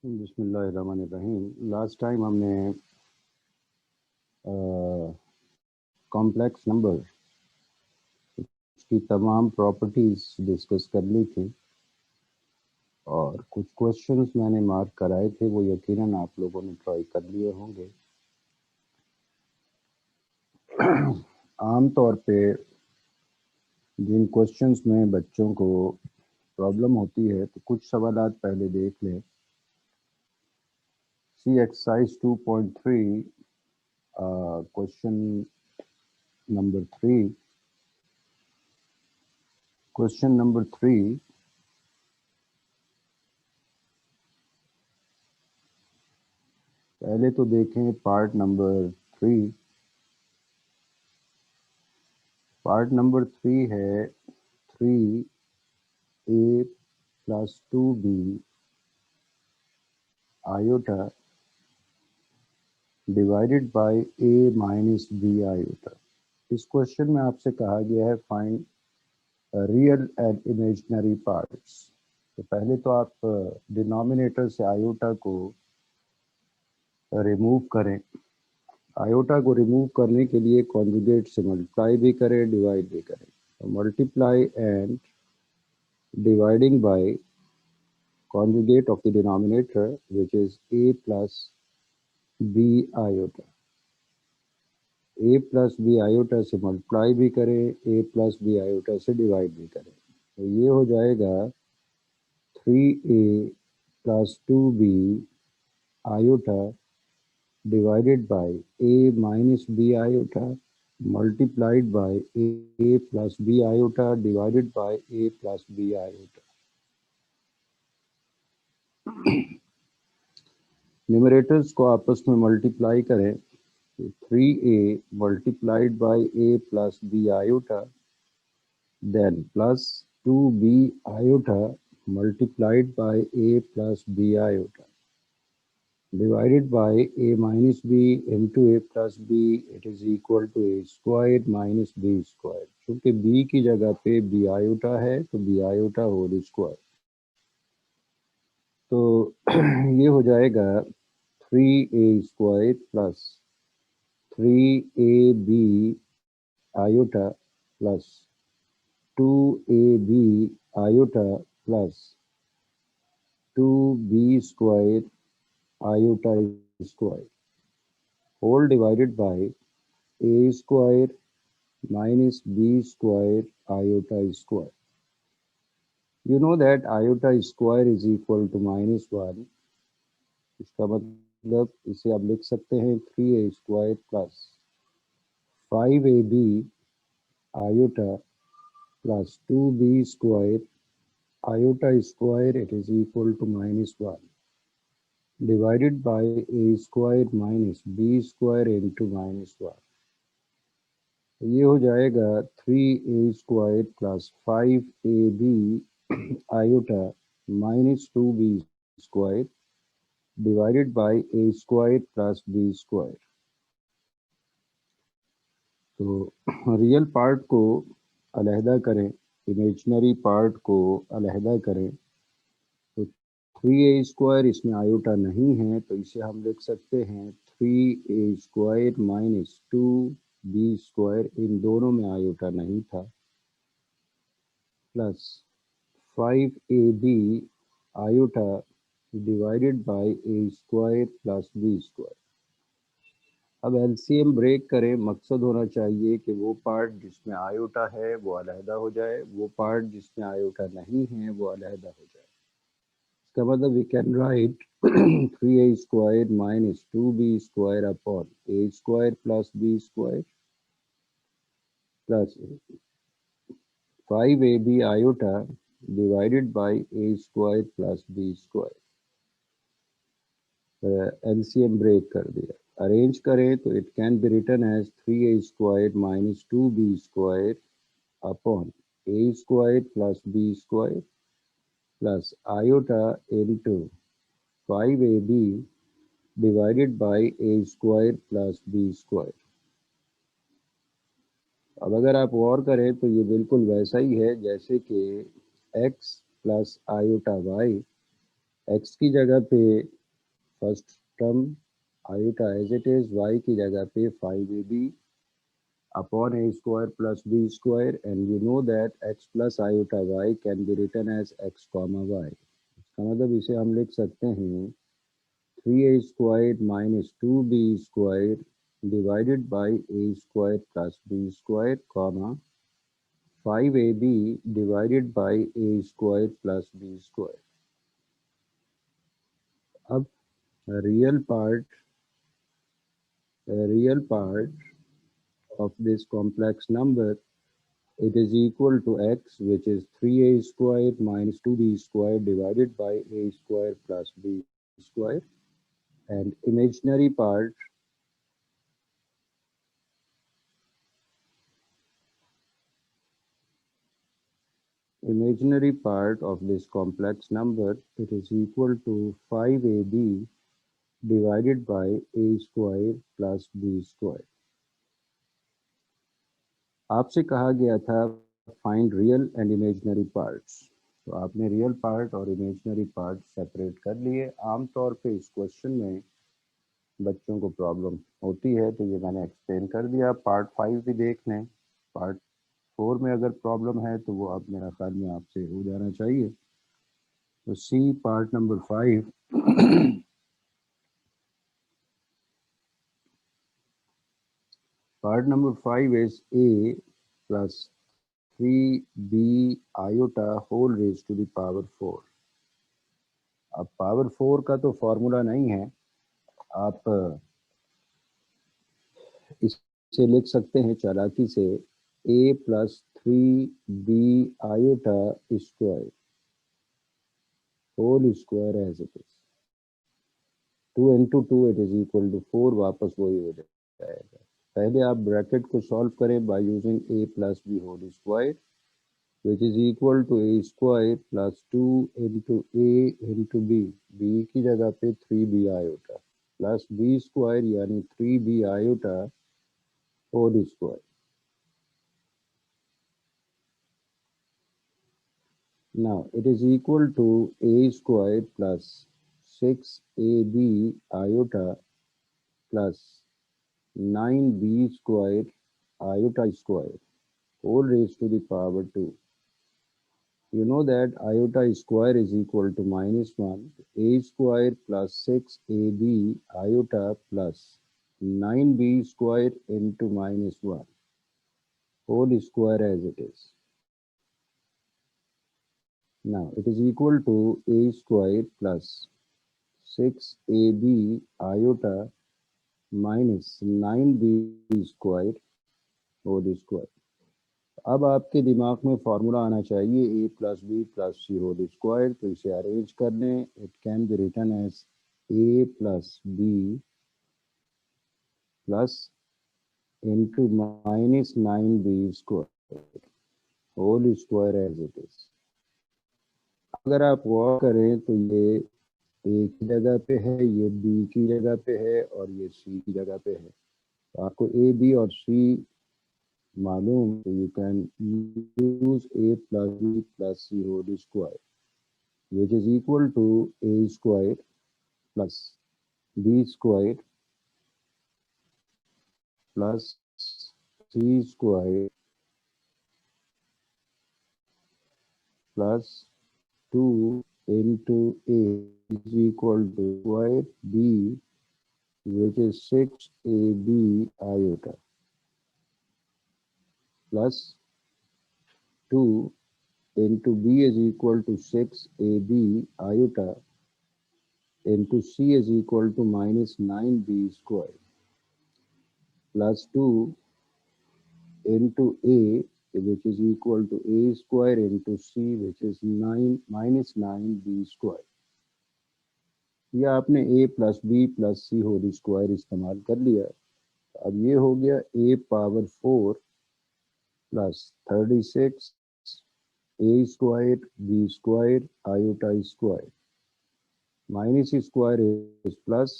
बिस्मिल्लाहिर्रहमानिर्रहीम। Last time हमने complex number की तमाम प्रॉपर्टीज़ डिस्कस कर ली थी और कुछ क्वेश्चंस मैंने मार्क कराए थे, वो यकीनन आप लोगों ने ट्राई कर लिए होंगे। आम तौर पे जिन क्वेश्चंस में बच्चों को प्रॉब्लम होती है तो कुछ सवालात पहले देख लें। See exercise 2.3 question number 3। Question number 3, पहले तो देखें पार्ट नंबर 3। पार्ट नंबर 3 है 3a plus 2b iota divided by a minus b iota. इस क्वेश्चन में आपसे कहा गया है find real and imaginary parts. तो पहले तो आप डिनोमिनेटर से आयोटा को रिमूव करें। आयोटा को रिमूव करने के लिए कॉन्जुगेट से मल्टीप्लाई भी करें, डिवाइड भी करें। तो multiply and dividing by conjugate of the denominator, which is a plus b iota। a plus b iota से मल्टीप्लाई भी करें, a plus b iota से डिवाइड भी करें। तो ये हो जाएगा 3a plus 2b iota divided by a minus b iota multiplied by a plus b iota divided by a plus b iota। Numerators को आपस में मल्टीप्लाई करें तो 3a multiplied by a plus b iota, then plus 2b iota multiplied by a plus b iota divided by a minus b into a plus b, it is equal to a square minus b square। चूंकि b की जगह पे b iota है तो b iota whole square. तो ये हो जाएगा 3a square plus 3ab iota plus 2ab iota plus 2b square iota square whole divided by a square minus b square iota square। You know that iota square is equal to -1। इसका मतलब इसे आप लिख सकते हैं 3a square plus 5ab iota plus 2b square iota square, it is equal to -1 divided by a square minus b square into -1। तो ये हो जाएगा 3a square plus 5ab iota minus 2b square divided by a square plus b square। तो real part को अलहदा करें, imaginary part को अलहदा करें। तो 3a स्क्वायर इसमें आयोटा नहीं है तो इसे हम लिख सकते हैं 3a square minus 2b square, इन दोनों में आयोटा नहीं था, plus 5ab iota divided by a square plus b square. अब एलसीएम ब्रेक करें, मकसद होना चाहिए कि वो पार्ट जिसमें आयोटा है वो अलहदा हो जाए, वो पार्ट जिसमें आयोटा नहीं है वो अलहदा हो जाए। इसका मतलब we can write 3a square minus 2b square upon a square plus b square plus 5ab iota divided by a square plus b square. LCM break कर दिया, अरेंज करें तो it can be written as 3a square minus 2b square upon a square plus b square plus iota into 5ab divided by a square plus b square. अब अगर आप गौर करें तो ये बिल्कुल वैसा ही है जैसे कि x plus iota y x की जगह पे first term iota as it is, y की जगह पे 5ab upon a square plus b square, and you know that x plus iota y can be written as x comma y. इसका मतलब इसे हम लिख सकते हैं 3a squared minus 2b squared divided by a squared plus b squared comma 5ab divided by a squared plus b squared. अब real part of this complex number, it is equal to x, which is 3a squared minus 2b squared divided by a squared plus b squared, and imaginary part of this complex number, it is equal to 5ab divided by a squared plus b squared. आपसे कहा गया था find real and imaginary parts, तो आपने real part और imaginary part separate कर लिए। आमतौर पे इस क्वेश्चन में बच्चों को प्रॉब्लम होती है, तो ये मैंने एक्सप्लेन कर दिया। पार्ट 5 भी देख लें, पार्ट 4 में अगर प्रॉब्लम है तो वो अब मेरा ख्याल में आपसे हो जाना चाहिए। तो C part number 5। Part number 5 is a plus 3b iota whole raised to the power 4। अब पावर 4 का तो फॉर्मूला नहीं है, आप इसे लिख सकते हैं चालाकी से a plus 3b iota square whole square as it is। 2 into 2 it is equal to 4, वापस वही हो जाएगा। पहले आप ब्रैकेट को सॉल्व करें by using a plus b whole square, which is equal to a square plus 2 into a into b, b की जगह पे 3b iota plus b square यानी 3b iota whole square। Now it is equal to a square plus 6ab iota plus 9b square iota square whole raised to the power 2। You know that iota square is equal to -1, a square plus 6ab iota plus 9b square into -1 whole square as it is। Now it is equal to a square plus 6ab iota minus 9b square whole square। अब आपके दिमाग में formula आना चाहिए a plus B plus C whole square, तो इसे arrange कर लें। It can be written as a plus B plus into minus 9b square whole square as it is. अगर आप गौर करें तो ये a की जगह पे है, ये b की जगह पे है और ये c की जगह पे है। तो आपको a b और c मालूम, तो you can use a plus b plus C whole square, which is equal to a square plus b square plus c square plus 2 into a is equal to square b, which is 6ab iota plus 2 into b is equal to 6ab iota into c is equal to minus 9b square plus 2 into a, which is equal to a square into c, which is 9 minus 9b square। या आपने a plus B plus C whole square इस्तेमाल कर लिया। अब ये हो गया a power 4 plus 36 a square b square iota square minus square is plus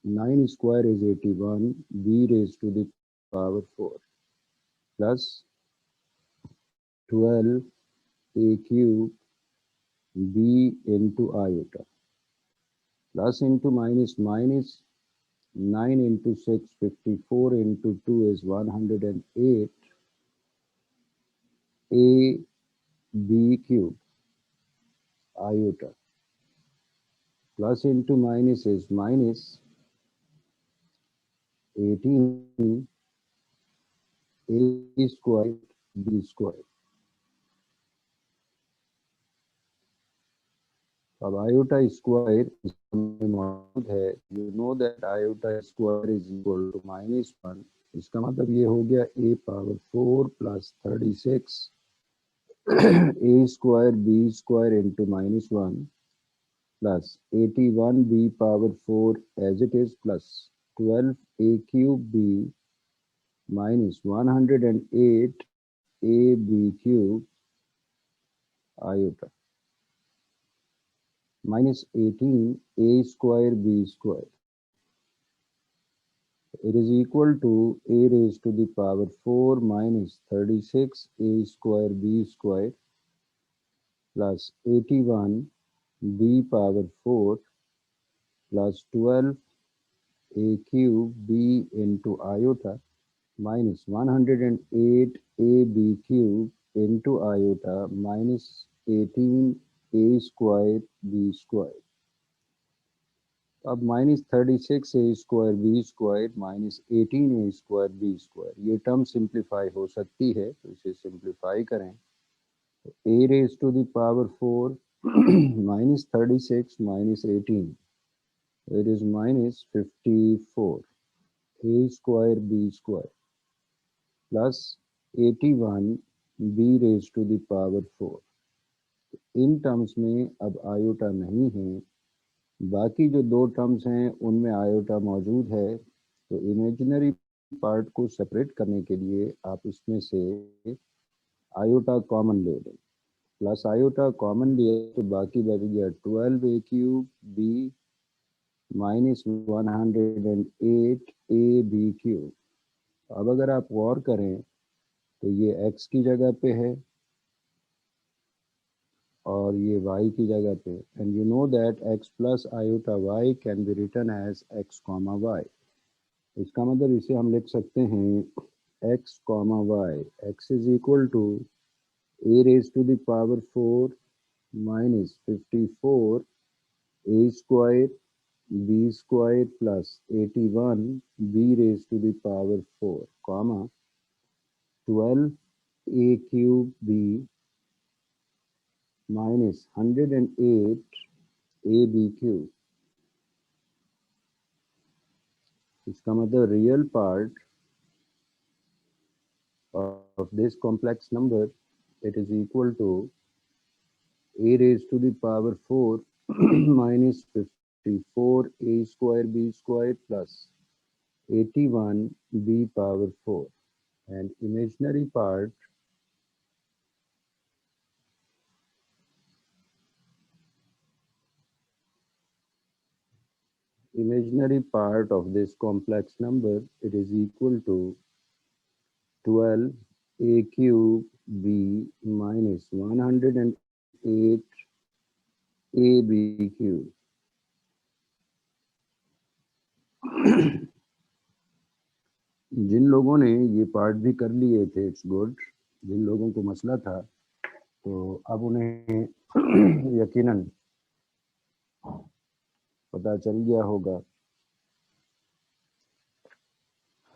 9 square is 81 b raise to the power 4 plus 12 a cube b into iota. Plus into minus minus 9 into 6, 54 into 2 is 108 a b cube iota. Plus into minus is minus 18 a squared b squared. अब iota square इसमें मौजूद है. You know that iota square is equal to -1. इसका मतलब ये हो गया a power 4 plus 36 a square b square into -1 plus 81 b power 4 as it is plus 12 a cube b minus 108 a b cube iota minus 18 a square b square. It is equal to a raised to the power 4 minus 36 a square b square plus 81 b power 4 plus 12 a cube b into iota minus 108 a b cube into iota minus 18 a square b square. अब -36 a square B square -18 a square B square, ये term simplify हो सकती है, तो इसे simplify करें तो a raise to the power 4 -36 -18 it is -54 a square B square plus 81 b raise to the power 4. इन टर्म्स में अब आयोटा नहीं है, बाकी जो दो टर्म्स हैं उनमें आयोटा मौजूद है, तो इमेजिनरी पार्ट को सेपरेट करने के लिए आप इसमें से आयोटा कॉमन ले लें. प्लस आयोटा कॉमन लिया तो बाकी बच गया 12 a cube b minus 108 a b cube. अब अगर आप गौर करें तो ये x की जगह पे है और ये y की जगह पे, and you know that x plus iota y can be written as x comma y. इसका मतलब इसे हम लिख सकते हैं x comma y. x is equal to a raise to the power 4 minus 54 a square b square plus 81 b raise to the power 4 comma 12 a cube b minus 108 ab cube. इसका मतलब real part of this complex number, it is equal to a raised to the power 4 minus 54 a square b square plus 81 b power 4, and imaginary part of this complex number, it is equal to 12 a cube b minus 108 a b cube. जिन लोगों ने ये part भी कर लिए थे, it's good. जिन लोगों को मसला था तो अब उन्हें यकीनन पता चल गया होगा.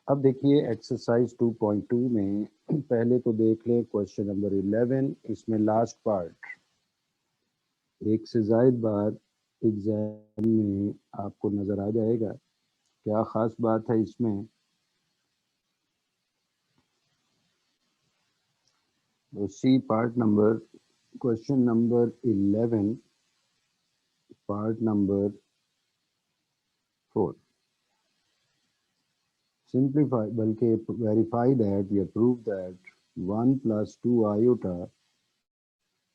अब देखिए एक्सरसाइज 2.2 में पहले तो देख लें क्वेश्चन नंबर 11. इसमें लास्ट पार्ट एक से ज़ायद बार एग्जाम में आपको नज़र आ जाएगा. क्या ख़ास बात है इसमें? तो C part number question number 11 part number 4. Simplify, बल्कि verify that या prove that 1 plus 2 iota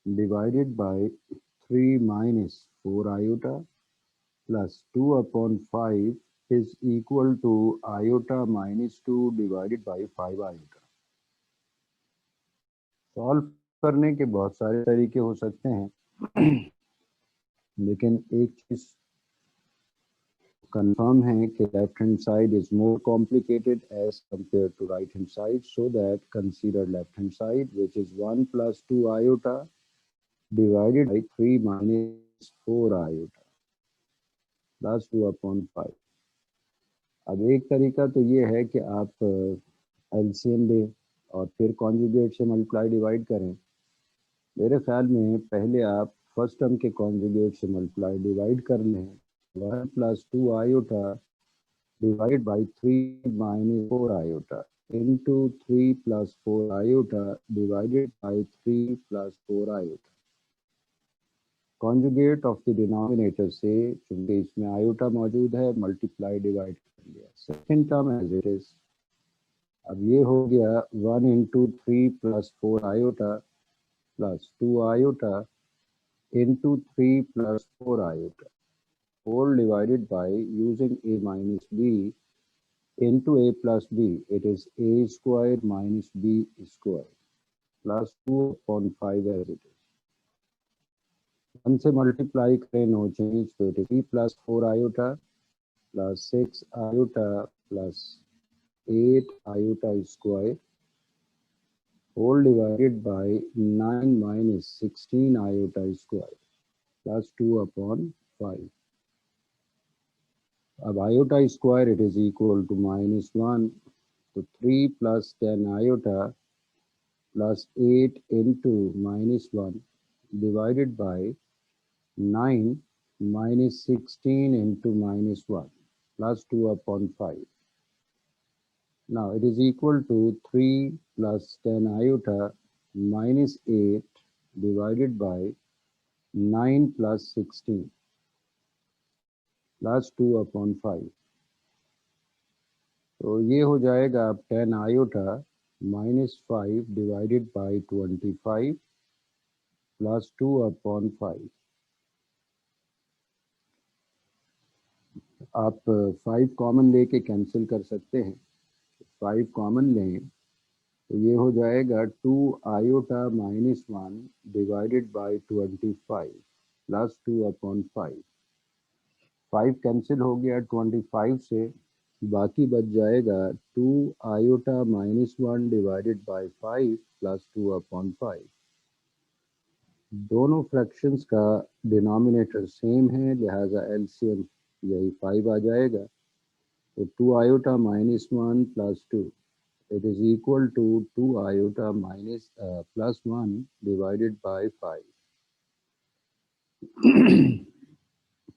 divided by 3 minus 4 iota plus 2 upon 5 is equal to iota minus 2 divided by 5 iota. Solve करने के बहुत सारे तरीके हो सकते हैं. लेकिन एक चीज कंफर्म है कि left hand side is more complicated as compare to right hand side, so that consider left hand side which is 1 + 2 iota divided by 3 - 4 iota plus 2/5। अब एक तरीका तो ये है कि आप एलसीएम लें और फिर कॉन्जुगेट से मल्टीप्लाई डिवाइड करें। मेरे ख्याल में पहले आप फर्स्ट टर्म के कॉन्जुगेट से मल्टीप्लाई डिवाइड कर लें। 1 + 2 iota divided by 3 - 4 iota into 3 + 4 iota divided by 3 + 4 iota। Conjugate of the denominator से, चूंकि इसमें आयोटा मौजूद है, मल्टीप्लाई डिवाइड कर लिया। Second term as it is. अब ये हो गया 1 × 3 + 4 iota plus 2 iota into 3 + 4 iota, whole divided by using a minus b into a plus b. It is a square minus b square plus 2/5 as it is। 1 से multiply करें, no change, तो it is 3 + 4 iota plus 6 iota plus 8 iota square, whole divided by 9 - 16 iota square plus 2/5। अब iota square it is equal to -1, तो 3 + 10 iota plus 8 into -1 divided by 9 - 16 into -1 plus 2/5। Now it is equal to 3 + 10 iota minus 8 divided by 9 + 16 plus 2/5। तो ये हो जाएगा अब 10 iota -5 divided by 25 plus 2/5। आप 5 common लेके cancel कर सकते हैं। 5 कॉमन लें तो ये हो जाएगा 2 iota -1 divided by 25 plus 2/5। 5 cancel हो गया 25 से, बाकी बच जाएगा 2 iota -1 divided by 5 plus 2/5। दोनों फ्रैक्शंस का डिनोमिनेटर सेम है, लिहाजा एलसीएम यही 5 आ जाएगा। तो 2 iota -1 plus 2, it is equal to 2 iota plus 1 divided by 5।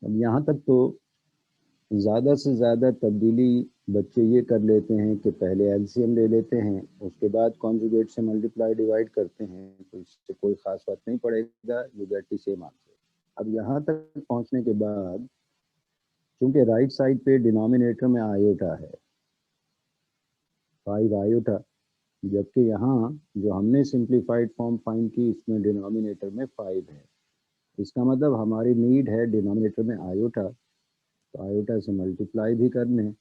अब यहाँ तक तो ज़्यादा से ज़्यादा तब्दीली बच्चे ये कर लेते हैं कि पहले एलसीएम ले लेते हैं, उसके बाद कॉन्जुगेट से मल्टीप्लाई डिवाइड करते हैं, तो इससे कोई ख़ास फर्क नहीं पड़ेगा, you get the same answer. अब यहाँ तक पहुँचने के बाद, चूंकि राइट साइड पे डिनोमिनेटर में आयोटा है, 5 आयोटा, जबकि यहाँ जो हमने सिंप्लीफाइड फॉर्म फाइंड की, इसमें डिनोमिनेटर में 5 है। इसका मतलब हमारी नीड है डिनोमिनेटर में आयोटा, तो आयोटा से मल्टीप्लाई भी कर लें,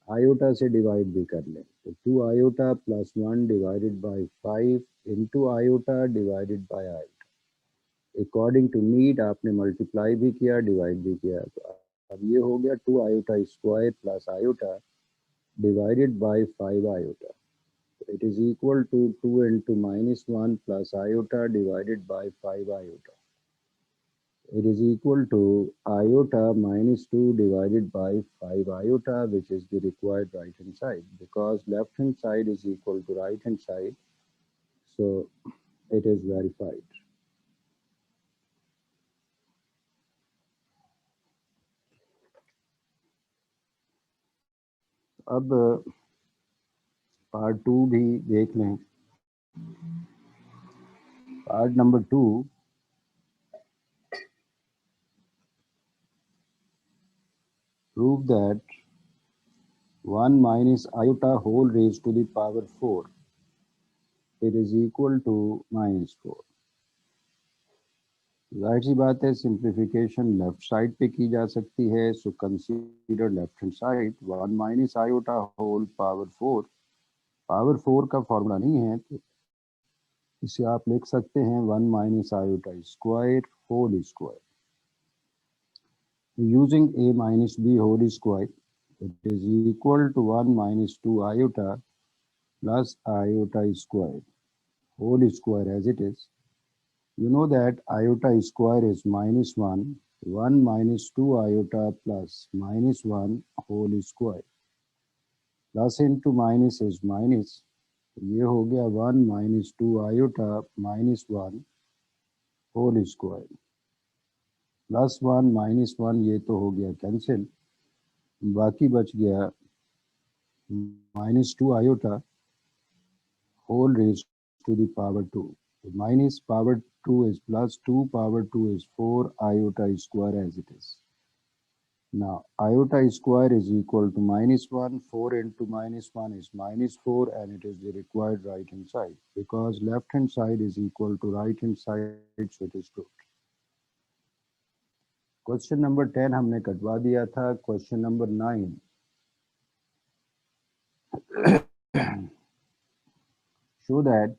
आयोटा से डिवाइड भी कर लें। तो 2 iota plus 1 divided by 5 into iota divided by iota. According to need आपने मल्टीप्लाई भी किया, डिवाइड भी किया। तो अब ये हो गया 2 iota square plus iota divided bye 5 iota. It is equal to 2 into -1 plus iota divided by 5 iota. It is equal to iota -2 divided by 5 iota, which is the required right hand side, because left hand side is equal to right hand side, so it is verified. अब part 2 भी देख लें। Part number 2, prove that 1 minus iota whole raised to the power 4, it is equal to -4। जाहिर सी बात है, simplification left side पे की जा सकती है, so consider left hand side. 1 minus iota whole power 4, power 4 का फॉर्मूला नहीं है, तो इसे आप लिख सकते हैं 1 minus iota square whole square. Using a minus b whole square, it is equal to 1 minus 2 iota plus iota square, whole square as it is. You know that iota square is minus 1, 1 minus 2 iota plus minus 1 whole square. Plus into minus is minus, ये हो गया 1 minus 2 iota minus 1 whole square. Plus 1 minus 1 ये तो हो गया cancel, बाकी बच गया minus 2 iota whole raised to the power 2. Minus power 2 is plus 2 power 2 is 4 iota square as it is. Now iota square is equal to minus 1, 4 into minus 1 is minus 4 and it is the required right hand side because left hand side is equal to right hand side, so it is true. Question number 10 हमने कटवा दिया था. Question number 9. Show that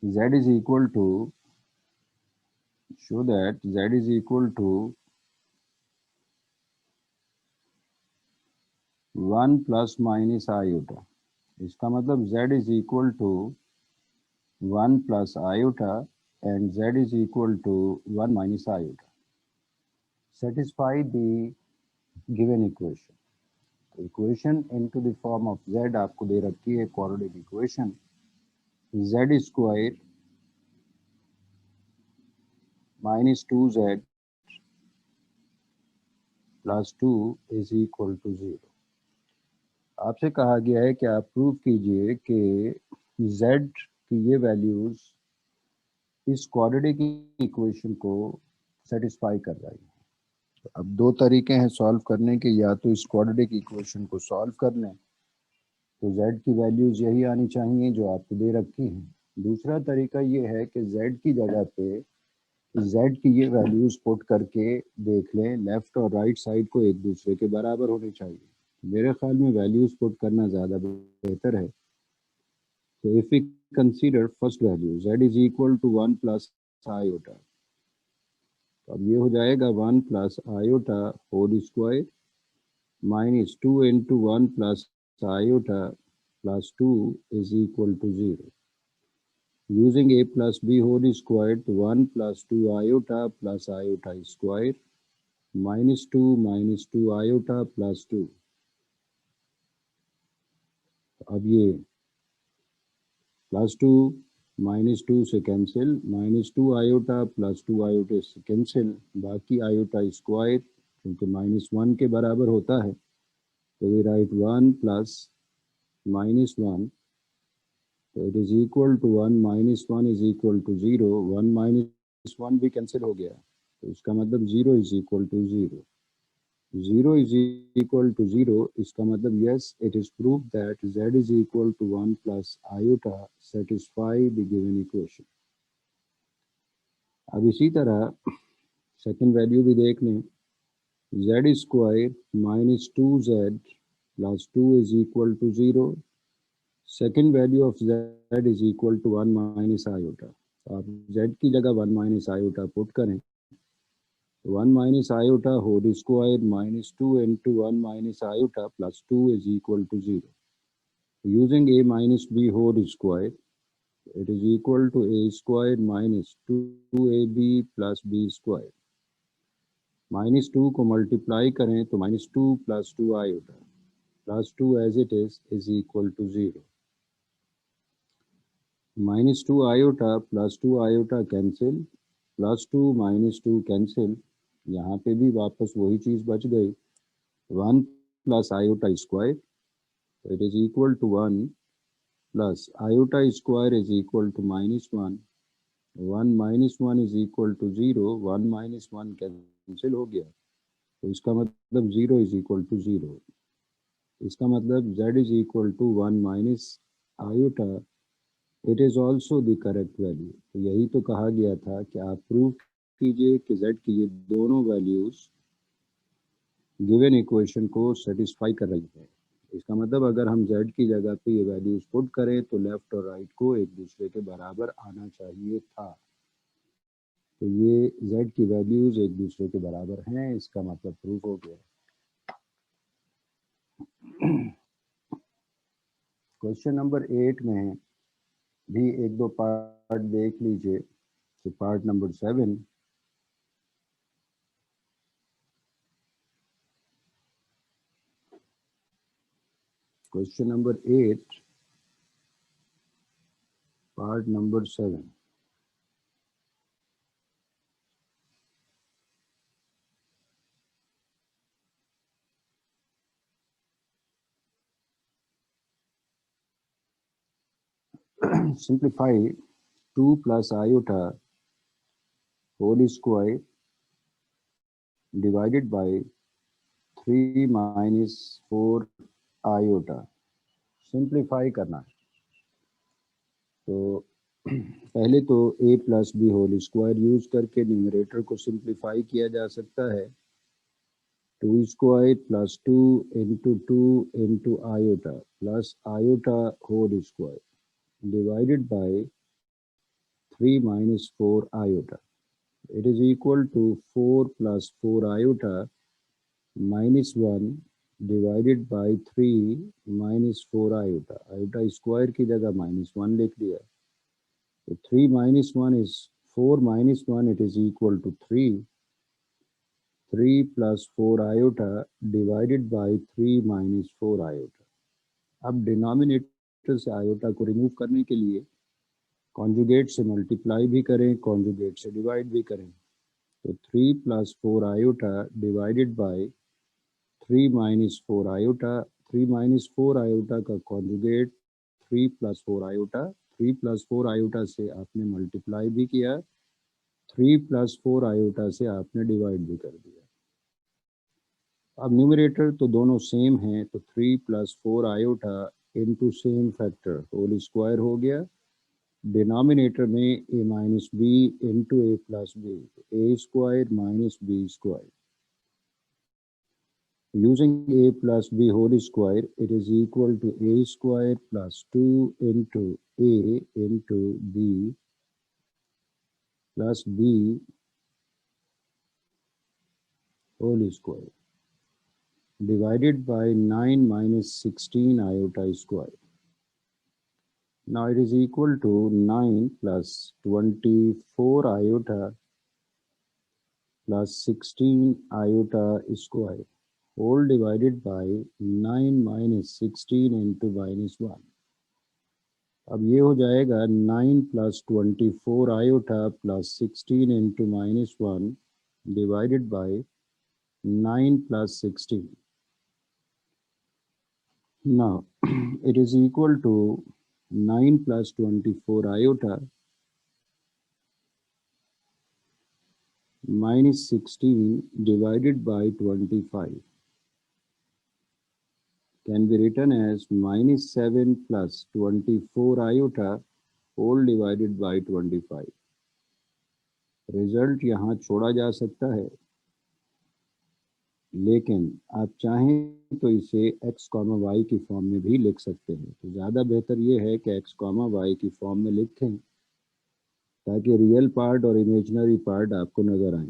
z is equal to 1 plus minus iota. इसका मतलब z is equal to 1 plus iota and z is equal to 1 minus iota. Satisfy the given equation. Equation into the form of z आपको दे रखी है quadratic equation. Z square minus 2z plus 2 is equal to 0. आपसे कहा गया है कि आप prove कीजिए कि z की ये वैल्यूज इस क्वाड्रेटिक इक्वेशन को सेटिस्फाई कर रही है. अब दो तरीके हैं सॉल्व करने के, या तो इस क्वाड्रेटिक इक्वेशन को सॉल्व कर लें तो z की वैल्यूज यही आनी चाहिए जो आपको दे रखी हैं. दूसरा तरीका ये है कि z की जगह पे z की ये वैल्यूज पुट करके देख लें, लेफ्ट और राइट साइड को एक दूसरे के बराबर होने चाहिए. मेरे ख्याल में वैल्यूज पुट करना ज़्यादा बेहतर है. तो if we consider first value z is equal to 1 plus iota, तो अब ये हो जाएगा 1 plus iota whole square minus 2 into 1 plus iota plus 2 is equal to 0. Using a plus b whole squared, 1 plus 2 iota plus iota square minus 2 iota plus 2. अब ये plus 2 minus 2 से cancel, minus 2 iota plus 2 iota से cancel, बाकी iota square क्योंकि minus 1 के बराबर होता है तो वी राइट 1 प्लस माइनस 1, तो it is equal to 1 minus 1 is equal to 0. 1 minus 1 भी कैंसिल हो गया तो इसका मतलब 0 is equal to 0. 0 is equal to 0, इसका मतलब yes, it is proved that z is equal to 1 plus iota satisfy the given equation. अब इसी तरह सेकंड वैल्यू भी देख लें. z square minus 2z plus 2 is equal to 0. Second value of z is equal to 1 minus iota. आप z की जगह 1 minus iota put करें, 1 minus iota whole square minus 2 into 1 minus iota plus 2 is equal to 0. Using a minus b whole square, it is equal to a square minus 2ab plus b square. Minus 2 को multiply करें तो minus 2 plus 2 iota plus 2 as it is equal to 0. Minus 2 iota plus 2 iota cancel, plus 2 minus 2 cancel, यहाँ पे भी वापस वही चीज़ बच गई. 1 plus iota square, it is equal to 1 plus iota square is equal to minus 1. 1 minus 1 is equal to 0. 1 minus 1 cancel हो गया तो इसका मतलब 0 इज इक्वल टू 0. इसका मतलब z is equal to 1 minus iota. It is also the correct value. तो यही तो कहा गया था कि आप प्रूव कीजिए कि z की ये दोनों वैल्यूज गिवन इक्वेशन को सेटिस्फाई कर रही है. इसका मतलब अगर हम z की जगह पे ये वैल्यूज पुट करें तो लेफ्ट और राइट को एक दूसरे के बराबर आना चाहिए था. तो ये z की वैल्यूज एक दूसरे के बराबर हैं, इसका मतलब प्रूफ हो गया। क्वेश्चन नंबर 8 में भी एक दो पार्ट देख लीजिए। तो part number 7, question number 8 part number 7। simplify 2 plus iota whole square divided by 3 minus 4 iota। Simplify करना है तो पहले तो a plus B whole square use करके न्यूमरेटर को सिंप्लीफाई किया जा सकता है। 2 square plus 2 into 2 into iota plus iota whole square divided by 3 minus 4 iota. It is equal to 4 plus 4 iota minus 1 divided by 3 minus 4 iota. Iota square की जगह -1 लिख दिया। तो 3 minus 1 is 4 minus 1, it is equal to 3. 3 plus 4 iota divided by 3 minus 4 iota. अब denominator से iota को remove करने के लिए कॉन्जुगेट से मल्टीप्लाई भी करें, कॉन्जुगेट से डिवाइड भी करें। तो 3 plus 4 iota divided by 3 minus 4 iota। 3 minus 4 iota का conjugate 3 plus 4 iota। 3 plus 4 iota से आपने मल्टीप्लाई भी किया, 3 plus 4 iota से आपने डिवाइड भी कर दिया। अब न्यूमरेटर तो दोनों सेम हैं, तो 3 plus 4 iota into same factor whole square हो गया। डिनोमिनेटर में a minus B into A plus B, A square minus B square. Using a plus b whole square, it is equal to a square plus 2 into a into b plus b whole square divided by 9 minus 16 iota square. Now it is equal to 9 plus 24 iota plus 16 iota square whole divided by 9 minus 16 into minus 1। अब ये हो जाएगा 9 plus 24 iota plus 16 into minus 1 divided by 9 plus 16। Now it is equal to 9 plus 24 iota minus 16 divided by 25 can be written as minus 7 plus 24 iota whole divided by 25। Result यहाँ छोड़ा जा सकता है, लेकिन आप चाहें तो इसे x, y की फॉर्म में भी लिख सकते हैं। तो ज़्यादा बेहतर ये है कि x, y की फॉर्म में लिखें ताकि रियल पार्ट और इमेजिनरी पार्ट आपको नज़र आए।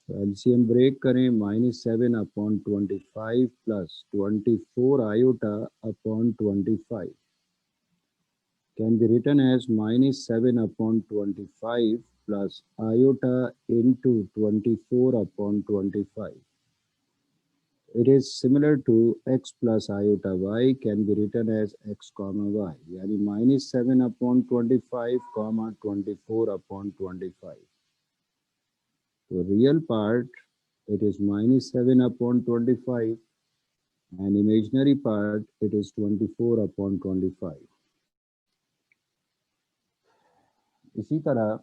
तो एलसीएम ब्रेक करें, -7/25 plus 24 iota upon 25 can be written as -7/25 plus iota into 24 upon 25. It is similar to x plus iota y can be written as x comma y, यानी -7/25 comma 24/25. So real part it is -7/25 and imaginary part it is 24/25. इसी तरह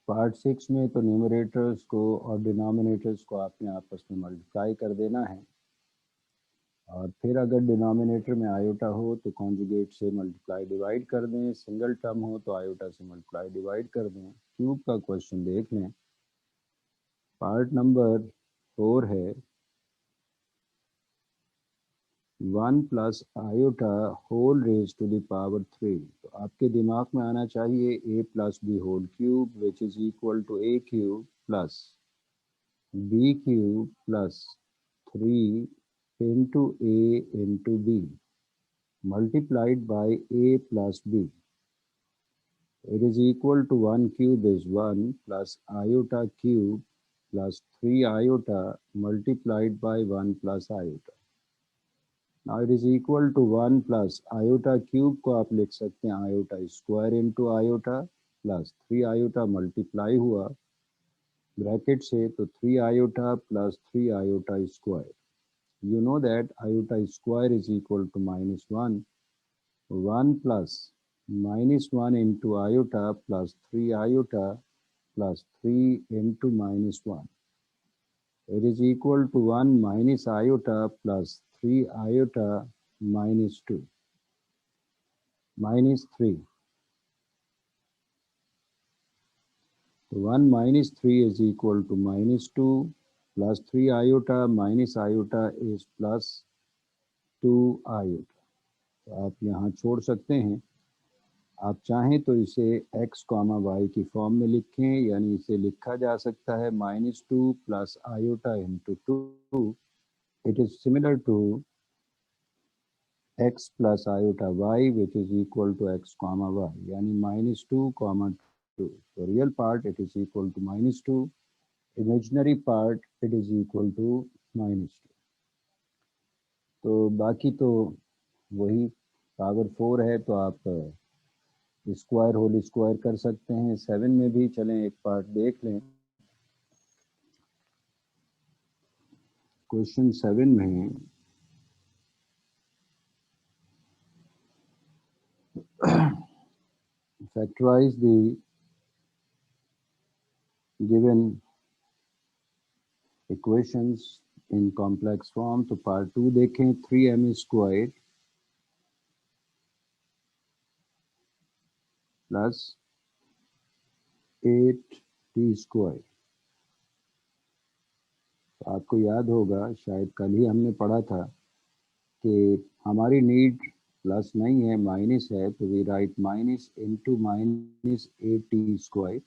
part 6 में तो numerators को और denominators को आपने आपस में मल्टीप्लाई कर देना है, और फिर अगर डिनोमिनेटर में आयोटा हो तो कॉन्जुगेट से मल्टीप्लाई डिवाइड कर दें, सिंगल टर्म हो तो आयोटा से मल्टीप्लाई डिवाइड कर दें। क्यूब का क्वेश्चन देख लें। पार्ट नंबर 4 है, 1 plus iota whole raise to the power 3। तो आपके दिमाग में आना चाहिए a plus B whole cube which is equal to a cube plus b cube plus 3 into a into b multiplied by a plus b. It is equal to 1 cube is 1 plus iota cube plus 3 iota multiplied by 1 plus iota. Now it is equal to 1 plus iota cube को आप लिख सकते हैं iota square into iota plus 3 iota multiply हुआ bracket से तो 3 iota plus 3 iota square. You know that iota square is equal to minus 1. 1 plus minus 1 into iota plus 3 iota plus 3 into minus 1. It is equal to 1 minus iota plus 3 iota minus 2 minus 3. So 1 minus 3 is equal to minus 2 plus 3 iota minus iota is plus 2 iota. तो आप यहाँ छोड़ सकते हैं। आप चाहें तो इसे x, y की फॉर्म में लिखें, यानी इसे लिखा जा सकता है -2 plus iota into 2. It is similar to x plus iota y which is equal to x, y, यानी -2, 2. तो real part it is equal to -2, imaginary part it is equal to -2. तो बाकी तो वही पावर 4 है, तो आप स्क्वायर होल स्क्वायर कर सकते हैं। 7 में भी चलें एक पार्ट देख लें। क्वेश्चन 7 में factorize the given equations in complex form. तो पार्ट 2 देखें। 3m square plus 8t square. तो आपको याद होगा, शायद कल ही हमने पढ़ा था कि हमारी नीड प्लस नहीं है, माइनस है, तो we write minus into minus 8t square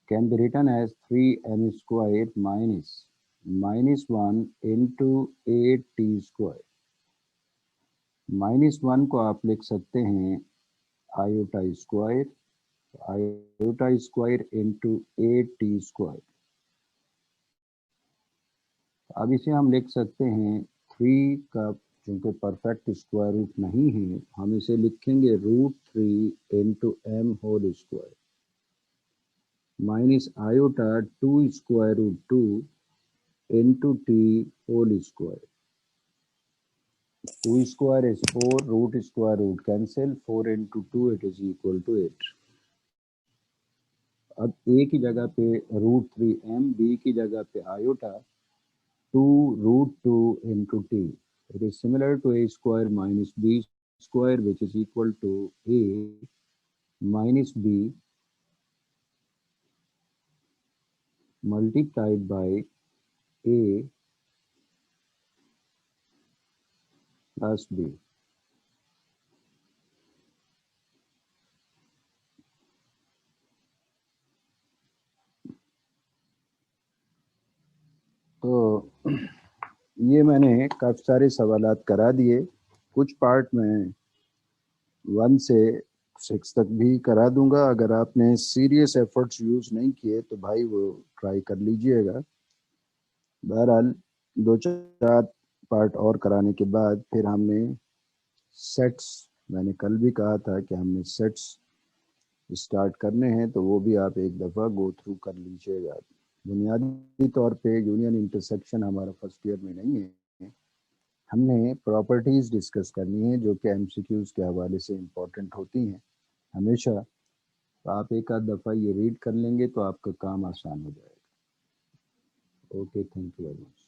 can be written as 3m square minus -1 into 8t square. -1 को आप लिख सकते हैं iota square, iota square into 8t square. अब इसे हम लिख सकते हैं 3 का, चूँकि परफेक्ट स्क्वायर रूट नहीं है, हम इसे लिखेंगे √3 into m whole square minus iota 2 square root 2 into t whole square. 2 square is 4, root square root cancel, 4 into 2 it is equal to 8. अब a की जगह पे √3m, b की जगह पे iota 2 √2 into t. It is similar to a square minus b square which is equal to a minus b multiplied by a plus b. तो ये मैंने काफ़ी सारे सवालात करा दिए। कुछ पार्ट में 1 से 6 तक भी करा दूंगा। अगर आपने सीरियस एफर्ट्स यूज़ नहीं किए तो भाई वो ट्राई कर लीजिएगा। बहरहाल 2-4 पार्ट और कराने के बाद फिर हमने सेट्स, मैंने कल भी कहा था कि हमने सेट्स स्टार्ट करने हैं, तो वो भी आप एक दफ़ा गो थ्रू कर लीजिएगा। बुनियादी तौर पे यूनियन इंटरसेक्शन हमारा फर्स्ट ईयर में नहीं है। हमने प्रॉपर्टीज़ डिस्कस करनी है जो कि एमसीक्यूज़ के हवाले से इम्पोर्टेंट होती हैं हमेशा। तो आप एक आध दफ़ा ये रीड कर लेंगे तो आपका काम आसान हो जाएगा। Okay, thank you very much.